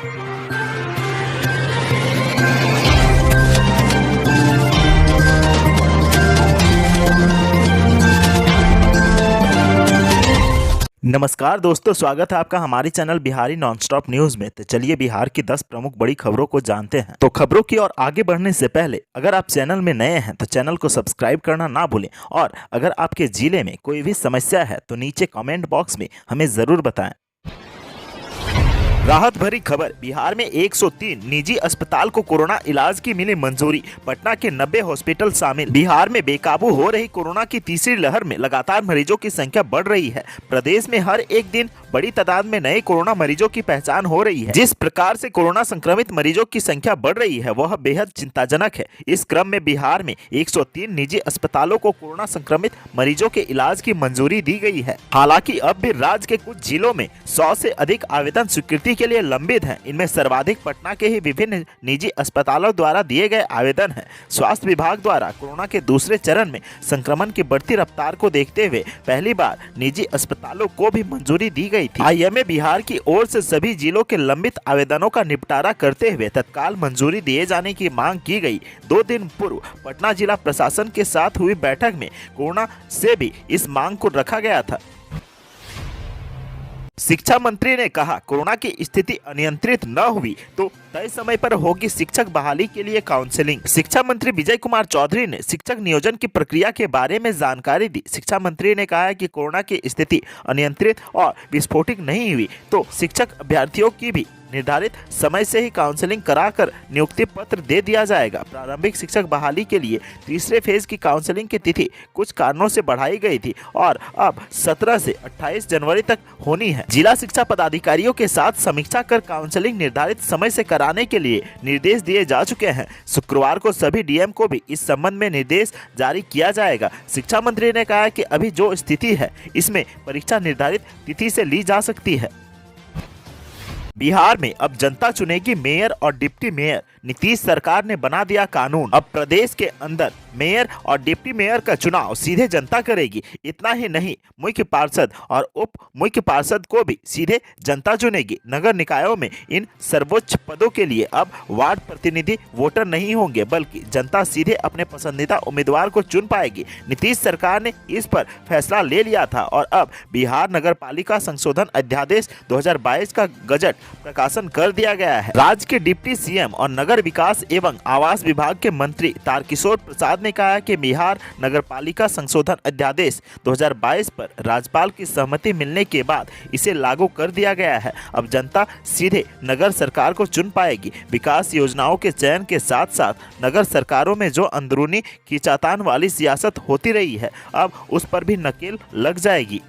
नमस्कार दोस्तों, स्वागत है आपका हमारे चैनल बिहारी नॉनस्टॉप न्यूज में। तो चलिए बिहार की 10 प्रमुख बड़ी खबरों को जानते हैं। तो खबरों की ओर आगे बढ़ने से पहले अगर आप चैनल में नए हैं तो चैनल को सब्सक्राइब करना ना भूलें, और अगर आपके जिले में कोई भी समस्या है तो नीचे कमेंट बॉक्स में हमें जरूर बताएं। राहत भरी खबर, बिहार में 103 निजी अस्पताल को कोरोना इलाज की मिली मंजूरी, पटना के 90 हॉस्पिटल शामिल। बिहार में बेकाबू हो रही कोरोना की तीसरी लहर में लगातार मरीजों की संख्या बढ़ रही है। प्रदेश में हर एक दिन बड़ी तादाद में नए कोरोना मरीजों की पहचान हो रही है। जिस प्रकार से कोरोना संक्रमित मरीजों की संख्या बढ़ रही है वह बेहद चिंताजनक है। इस क्रम में बिहार में 103 निजी अस्पतालों को कोरोना संक्रमित मरीजों के इलाज की मंजूरी दी गई है। हालांकि अब भी राज्य के कुछ जिलों में 100 से अधिक आवेदन स्वीकृति के लिए लंबित हैं। इनमें सर्वाधिक पटना के ही विभिन्न निजी अस्पतालों द्वारा दिए गए आवेदन हैं। स्वास्थ्य विभाग द्वारा कोरोना के दूसरे चरण में संक्रमण की बढ़ती रफ्तार को देखते हुए पहली बार निजी अस्पतालों को भी मंजूरी दी गई थी। आईएमए बिहार की ओर से सभी जिलों के लंबित आवेदनों का निपटारा करते हुए तत्काल मंजूरी दिए जाने की मांग की गई। 2 दिन पूर्व पटना जिला प्रशासन के साथ हुई बैठक में कोरोना से भी इस मांग को रखा गया था। शिक्षा मंत्री ने कहा, कोरोना की स्थिति अनियंत्रित न हुई तो तय समय पर होगी शिक्षक बहाली के लिए काउंसलिंग। शिक्षा मंत्री विजय कुमार चौधरी ने शिक्षक नियोजन की प्रक्रिया के बारे में जानकारी दी। शिक्षा मंत्री ने कहा है कि कोरोना की स्थिति अनियंत्रित और विस्फोटिक नहीं हुई तो शिक्षक अभ्यर्थियों की भी निर्धारित समय से ही काउंसलिंग कराकर नियुक्ति पत्र दे दिया जाएगा। प्रारंभिक शिक्षक बहाली के लिए तीसरे फेज की काउंसलिंग की तिथि कुछ कारणों से बढ़ाई गई थी और अब 17 से 28 जनवरी तक होनी है। जिला शिक्षा पदाधिकारियों के साथ समीक्षा कर काउंसलिंग निर्धारित समय से कराने के लिए निर्देश दिए जा चुके हैं। शुक्रवार को सभी डीएम को भी इस संबंध में निर्देश जारी किया जाएगा। शिक्षा मंत्री ने कहा कि अभी जो स्थिति है इसमें परीक्षा निर्धारित तिथि से ली जा सकती है। बिहार में अब जनता चुनेगी मेयर और डिप्टी मेयर, नीतीश सरकार ने बना दिया कानून। अब प्रदेश के अंदर मेयर और डिप्टी मेयर का चुनाव सीधे जनता करेगी। इतना ही नहीं, मुख्य पार्षद और उप मुख्य पार्षद को भी सीधे जनता चुनेगी। नगर निकायों में इन सर्वोच्च पदों के लिए अब वार्ड प्रतिनिधि वोटर नहीं होंगे, बल्कि जनता सीधे अपने पसंदीदा उम्मीदवार को चुन पाएगी। नीतीश सरकार ने इस पर फैसला ले लिया था और अब बिहार नगर पालिका संशोधन अध्यादेश 2022 का गजट प्रकाशन कर दिया गया है। राज्य के डिप्टी सीएम और नगर विकास एवं आवास विभाग के मंत्री तारकिशोर प्रसाद ने कहा कि बिहार नगर पालिका संशोधन अध्यादेश 2022 पर राज्यपाल की सहमति मिलने के बाद इसे लागू कर दिया गया है। अब जनता सीधे नगर सरकार को चुन पाएगी। विकास योजनाओं के चयन के साथ साथ नगर सरकारों में जो अंदरूनी खींचातान वाली सियासत होती रही है अब उस पर भी नकेल लग जाएगी।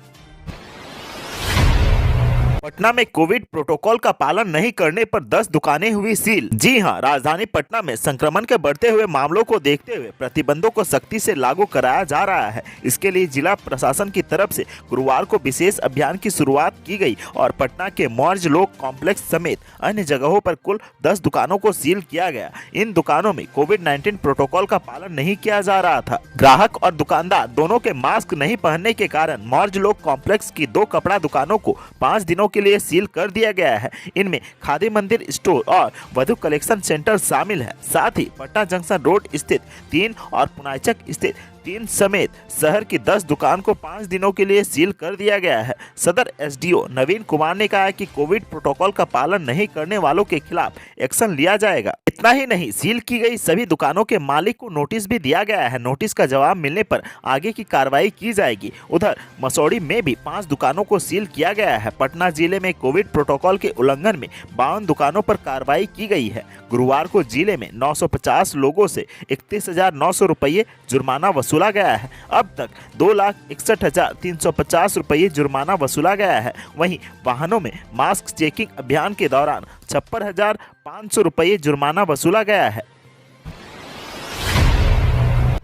पटना में कोविड प्रोटोकॉल का पालन नहीं करने पर 10 दुकानें हुई सील। जी हां, राजधानी पटना में संक्रमण के बढ़ते हुए मामलों को देखते हुए प्रतिबंधों को सख्ती से लागू कराया जा रहा है। इसके लिए जिला प्रशासन की तरफ से गुरुवार को विशेष अभियान की शुरुआत की गई और पटना के मौर्य लोक कॉम्प्लेक्स समेत अन्य जगहों पर कुल 10 दुकानों को सील किया गया। इन दुकानों में कोविड-19 प्रोटोकॉल का पालन नहीं किया जा रहा था। ग्राहक और दुकानदार दोनों के मास्क नहीं पहनने के कारण मौर्य लोक कॉम्प्लेक्स की 2 कपड़ा दुकानों को 5 दिनों के लिए सील कर दिया गया है। इनमें खादी मंदिर स्टोर और वधु कलेक्शन सेंटर शामिल है। साथ ही पटना जंक्शन रोड स्थित 3 और पुनाचक स्थित 3 समेत शहर की 10 दुकान को 5 दिनों के लिए सील कर दिया गया है। सदर एसडीओ नवीन कुमार ने कहा कि कोविड प्रोटोकॉल का पालन नहीं करने वालों के खिलाफ एक्शन लिया जाएगा। इतना ही नहीं, सील की गई सभी दुकानों के मालिक को नोटिस भी दिया गया है। नोटिस का जवाब मिलने पर आगे की कार्रवाई की जाएगी। उधर मसौड़ी में भी 5 दुकानों को सील किया गया है। पटना जिले में कोविड प्रोटोकॉल के उल्लंघन में 52 दुकानों पर कार्रवाई की गई है। गुरुवार को जिले में 950 लोगों से 31,900 रुपये जुर्माना वसूला गया है। अब तक 2,61,350 रुपये जुर्माना वसूला गया है। वहीं वाहनों में मास्क चेकिंग अभियान के दौरान 56,500 रुपये जुर्माना वसूला गया है।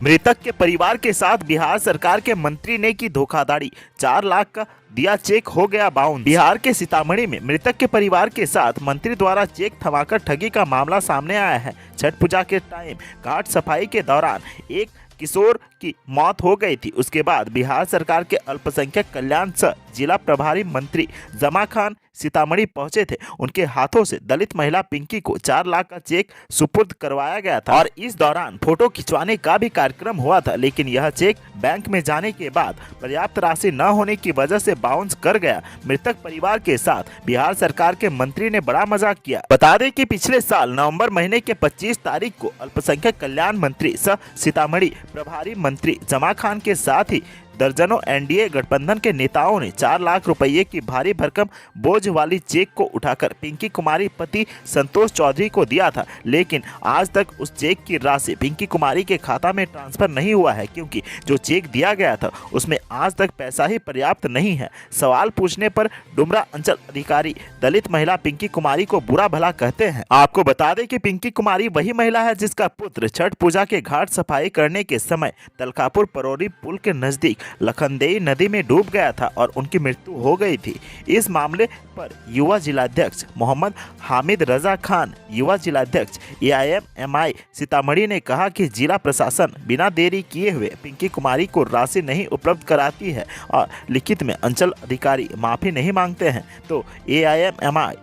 मृतक के परिवार के साथ बिहार सरकार के मंत्री ने की धोखाधड़ी, 4 लाख का दिया चेक हो गया बाउंस। बिहार के सीतामढ़ी में मृतक के परिवार के साथ मंत्री द्वारा चेक थमाकर ठगी का मामला सामने आया है। छठ पूजा के टाइम घाट सफाई के दौरान एक किशोर की मौत हो गई थी। उसके बाद बिहार सरकार के अल्पसंख्यक कल्याण सह जिला प्रभारी मंत्री जमा खान सीतामढ़ी पहुंचे थे उनके हाथों से दलित महिला पिंकी को 4 लाख का चेक सुपुर्द करवाया गया था और इस दौरान फोटो खिंचवाने का भी कार्यक्रम हुआ था, लेकिन यह चेक बैंक में जाने के बाद पर्याप्त राशि न होने की वजह से बाउंस कर गया। मृतक परिवार के साथ बिहार सरकार के मंत्री ने बड़ा मजाक किया। बता दें कि पिछले साल नवंबर महीने के 25 तारीख को अल्पसंख्यक कल्याण मंत्री सह सीतामढ़ी प्रभारी मंत्री जमा खान के साथ ही दर्जनों एनडीए गठबंधन के नेताओं ने 4 लाख रुपए की भारी भरकम बोझ वाली चेक को उठाकर पिंकी कुमारी पति संतोष चौधरी को दिया था, लेकिन आज तक उस चेक की राशि पिंकी कुमारी के खाता में ट्रांसफर नहीं हुआ है, क्योंकि जो चेक दिया गया था उसमें आज तक पैसा ही पर्याप्त नहीं है। सवाल पूछने पर डुमरा अंचल अधिकारी दलित महिला पिंकी कुमारी को बुरा भला कहते हैं। आपको बता दें कि पिंकी कुमारी वही महिला है जिसका पुत्र छठ पूजा के घाट सफाई करने के समय तलकापुर परौरी पुल के नजदीक लखनदेई नदी में डूब गया था और उनकी मृत्यु हो गई थी। इस मामले पर युवा जिलाध्यक्ष मोहम्मद हामिद रजा खान, युवा जिलाध्यक्ष AIMMI सीतामढ़ी ने कहा कि जिला प्रशासन बिना देरी किए हुए पिंकी कुमारी को राशि नहीं उपलब्ध कराती है और लिखित में अंचल अधिकारी माफी नहीं मांगते हैं तो AIMMI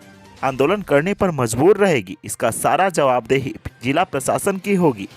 आंदोलन करने पर मजबूर रहेगी। इसका सारा जवाबदेही जिला प्रशासन की होगी।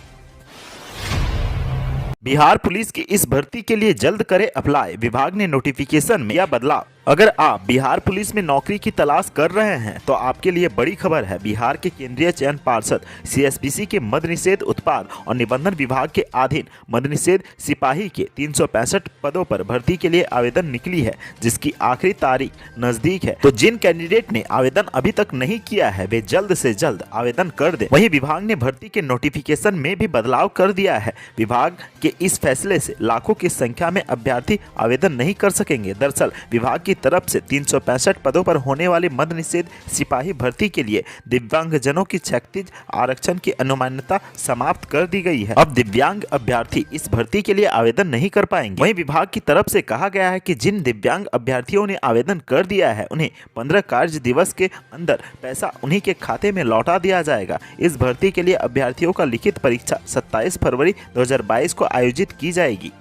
बिहार पुलिस की इस भर्ती के लिए जल्द करे अप्लाई, विभाग ने नोटिफिकेशन में किया बदलाव। अगर आप बिहार पुलिस में नौकरी की तलाश कर रहे हैं तो आपके लिए बड़ी खबर है। बिहार के केंद्रीय चयन पार्षद CSPC के मद्य निषेध उत्पाद और निबंधन विभाग के अधीन मद्य निषेध सिपाही के 365 पदों पर भर्ती के लिए आवेदन निकली है, जिसकी आखिरी तारीख नजदीक है। तो जिन कैंडिडेट ने आवेदन अभी तक नहीं किया है वे जल्द से जल्द आवेदन कर दें। वहीं विभाग ने भर्ती के नोटिफिकेशन में भी बदलाव कर दिया है। विभाग के इस फैसले से लाखों की संख्या में अभ्यर्थी आवेदन नहीं कर सकेंगे। दरअसल विभाग की तरफ से 365 पदों पर होने वाली मद्य निषेध सिपाही भर्ती के लिए दिव्यांगजनों की क्षैतिज आरक्षण की अनुमान्यता समाप्त कर दी गई है। अब दिव्यांग अभ्यर्थी इस भर्ती के लिए आवेदन नहीं कर पाएंगे। वहीं विभाग की तरफ से कहा गया है कि जिन दिव्यांग अभ्यर्थियों ने आवेदन कर दिया है उन्हें 15 कार्य दिवस के अंदर पैसा उन्हीं के खाते में लौटा दिया जाएगा। इस भर्ती के लिए अभ्यर्थियों का लिखित परीक्षा 27 फरवरी 2022 को आयोजित की जाएगी।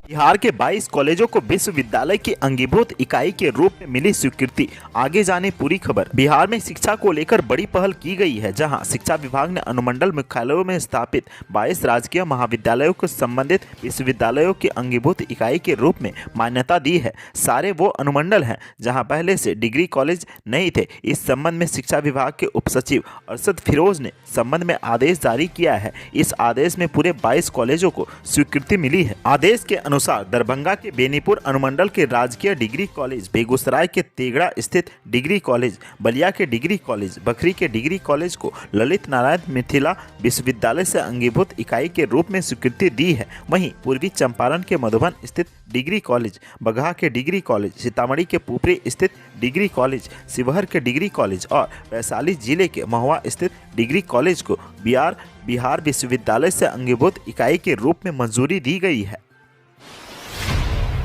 बिहार के 22 कॉलेजों को विश्वविद्यालय की अंगीभूत इकाई के रूप में मिली स्वीकृति। आगे जाने पूरी खबर। बिहार में शिक्षा को लेकर बड़ी पहल की गई है, जहां शिक्षा विभाग ने अनुमंडल मुख्यालयों में स्थापित 22 राजकीय महाविद्यालयों को संबंधित विश्वविद्यालयों की अंगीभूत इकाई के रूप में मान्यता दी है। सारे वो अनुमंडल हैं जहां पहले से डिग्री कॉलेज नहीं थे। इस संबंध में शिक्षा विभाग के उप सचिव अरशद फिरोज ने संबंध में आदेश जारी किया है। इस आदेश में पूरे 22 कॉलेजों को स्वीकृति मिली है। आदेश के अनुसार दरभंगा के बेनीपुर अनुमंडल के राजकीय डिग्री कॉलेज, बेगूसराय के तेगड़ा स्थित डिग्री कॉलेज, बलिया के डिग्री कॉलेज, बखरी के डिग्री कॉलेज को ललित नारायण मिथिला विश्वविद्यालय से अंगीभूत इकाई के रूप में स्वीकृति दी है। वहीं पूर्वी चंपारण के मधुबन स्थित डिग्री कॉलेज, बगहा के डिग्री कॉलेज, सीतामढ़ी के पुपरी स्थित डिग्री कॉलेज, शिवहर के डिग्री कॉलेज और वैशाली जिले के महुआ स्थित डिग्री कॉलेज को बिहार विश्वविद्यालय से अंगीभूत इकाई के रूप में मंजूरी दी गई है।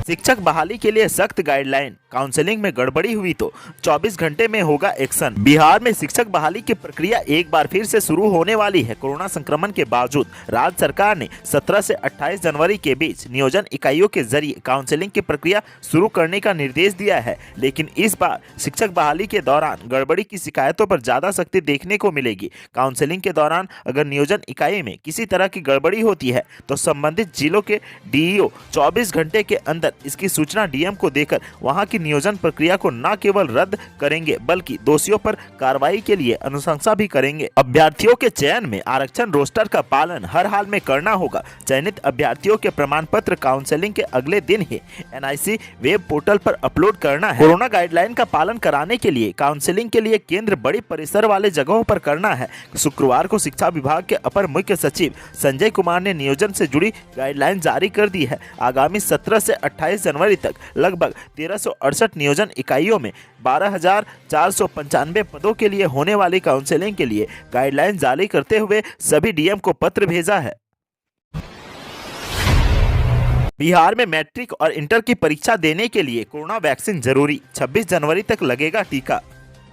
शिक्षक बहाली के लिए सख्त गाइडलाइन, काउंसलिंग में गड़बड़ी हुई तो 24 घंटे में होगा एक्शन। बिहार में शिक्षक बहाली की प्रक्रिया एक बार फिर से शुरू होने वाली है। कोरोना संक्रमण के बावजूद राज्य सरकार ने 17 से 28 जनवरी के बीच नियोजन इकाइयों के जरिए काउंसलिंग की प्रक्रिया शुरू करने का निर्देश दिया है, लेकिन इस बार शिक्षक बहाली के दौरान गड़बड़ी की शिकायतों पर ज्यादा सख्ती देखने को मिलेगी। काउंसलिंग के दौरान अगर नियोजन इकाई में किसी तरह की गड़बड़ी होती है तो संबंधित जिलों के DEO 24 घंटे के अंदर इसकी सूचना DM को देकर वहां की नियोजन प्रक्रिया को न केवल रद्द करेंगे बल्कि दोषियों पर कार्रवाई के लिए अनुशंसा भी करेंगे। अभ्यर्थियों के चयन में आरक्षण रोस्टर का पालन हर हाल में करना होगा। चयनित अभ्यर्थियों के प्रमाण पत्र काउंसलिंग के अगले दिन ही NIC वेब पोर्टल पर अपलोड करना है। कोरोना गाइडलाइन का पालन कराने के लिए काउंसलिंग के लिए केंद्र बड़ी परिसर वाले जगहों पर करना है। शुक्रवार को शिक्षा विभाग के अपर मुख्य सचिव संजय कुमार ने नियोजन से जुड़ी गाइडलाइन जारी कर दी है। आगामी 17 से 28 जनवरी तक लगभग 1368 नियोजन इकाइयों में 12,495 पदों के लिए होने वाली काउंसलिंग के लिए गाइडलाइन जारी करते हुए सभी DM को पत्र भेजा है। बिहार में मैट्रिक और इंटर की परीक्षा देने के लिए कोरोना वैक्सीन जरूरी, 26 जनवरी तक लगेगा टीका।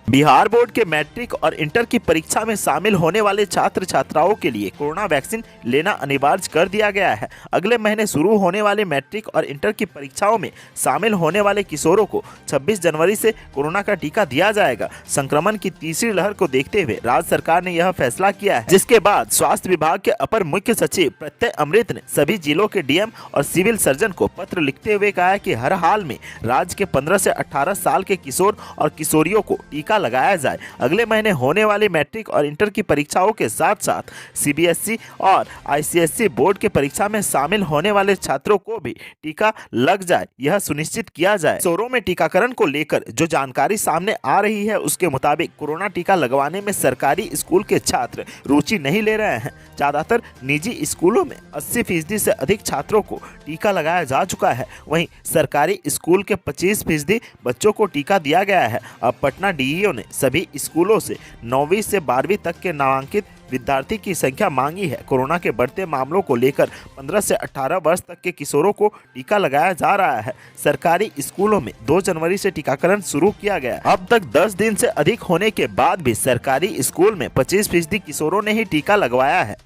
बिहार बोर्ड के मैट्रिक और इंटर की परीक्षा में शामिल होने वाले छात्र छात्राओं के लिए कोरोना वैक्सीन लेना अनिवार्य कर दिया गया है। अगले महीने शुरू होने वाले मैट्रिक और इंटर की परीक्षाओं में शामिल होने वाले किशोरों को 26 जनवरी से कोरोना का टीका दिया जाएगा। संक्रमण की तीसरी लहर को देखते हुए राज्य सरकार ने यह फैसला किया है, जिसके बाद स्वास्थ्य विभाग के अपर मुख्य सचिव प्रत्यय अमृत ने सभी जिलों के डीएम और सिविल सर्जन को पत्र लिखते हुए कहा है कि हर हाल में राज्य के 15 से 18 साल के किशोर और किशोरियों को टीका लगाया जाए। अगले महीने होने वाली मैट्रिक और इंटर की परीक्षाओं के साथ साथ सीबीएसई और आईसीएसई बोर्ड की परीक्षा में शामिल होने वाले छात्रों को भी टीका लग जाए, यह सुनिश्चित किया जाए। किशोरों में टीकाकरण को लेकर जो जानकारी सामने आ रही है उसके मुताबिक कोरोना टीका लगवाने में सरकारी स्कूल के छात्र रुचि नहीं ले रहे हैं। ज्यादातर निजी स्कूलों में 80% से अधिक छात्रों को टीका लगाया जा चुका है। वहीं सरकारी स्कूल के 25% बच्चों को टीका दिया गया है। अब पटना डीईओ ने सभी स्कूलों से 9वीं से 12वीं तक के नामांकित विद्यार्थी की संख्या मांगी है। कोरोना के बढ़ते मामलों को लेकर 15 से 18 वर्ष तक के किशोरों को टीका लगाया जा रहा है। सरकारी स्कूलों में 2 जनवरी से टीकाकरण शुरू किया गया। अब तक 10 दिन से अधिक होने के बाद भी सरकारी स्कूल में 25% किशोरों ने ही टीका लगवाया है।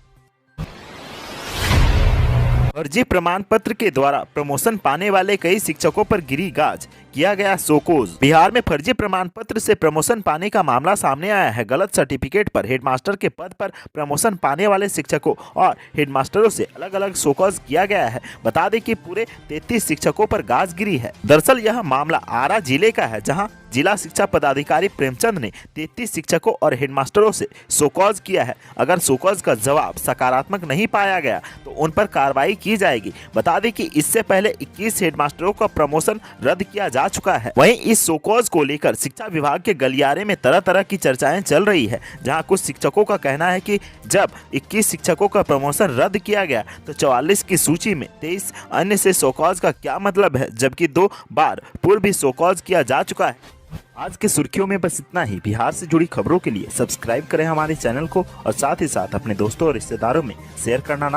फर्जी प्रमाण पत्र के द्वारा प्रमोशन पाने वाले कई शिक्षकों पर गिरी गाज, किया गया शोकोज। बिहार में फर्जी प्रमाण पत्र से प्रमोशन पाने का मामला सामने आया है। गलत सर्टिफिकेट पर हेडमास्टर के पद पर प्रमोशन पाने वाले शिक्षकों और हेडमास्टरों से अलग अलग शोकोज किया गया है। बता दें कि पूरे 33 शिक्षकों पर गाज गिरी है। दरअसल यह मामला आरा जिले का है, जहां जिला शिक्षा पदाधिकारी प्रेमचंद ने 33 शिक्षकों और हेडमास्टरों से शोकॉज किया है। अगर शोकॉज का जवाब सकारात्मक नहीं पाया गया तो उन पर कार्रवाई की जाएगी। बता दें कि इससे पहले 21 हेडमास्टरों का प्रमोशन रद्द किया जा चुका है। वहीं इस शोकॉज को लेकर शिक्षा विभाग के गलियारे में तरह तरह की चर्चाएं चल रही है, जहां कुछ शिक्षकों का कहना है कि जब 21 शिक्षकों का प्रमोशन रद्द किया गया तो 44 की सूची में 23 अन्य से शोकॉज का क्या मतलब है, जबकि 2 बार पूर्व भी शोकॉज किया जा चुका है। आज के सुर्खियों में बस इतना ही। बिहार से जुड़ी खबरों के लिए सब्सक्राइब करें हमारे चैनल को और साथ ही साथ अपने दोस्तों और रिश्तेदारों में शेयर करना ना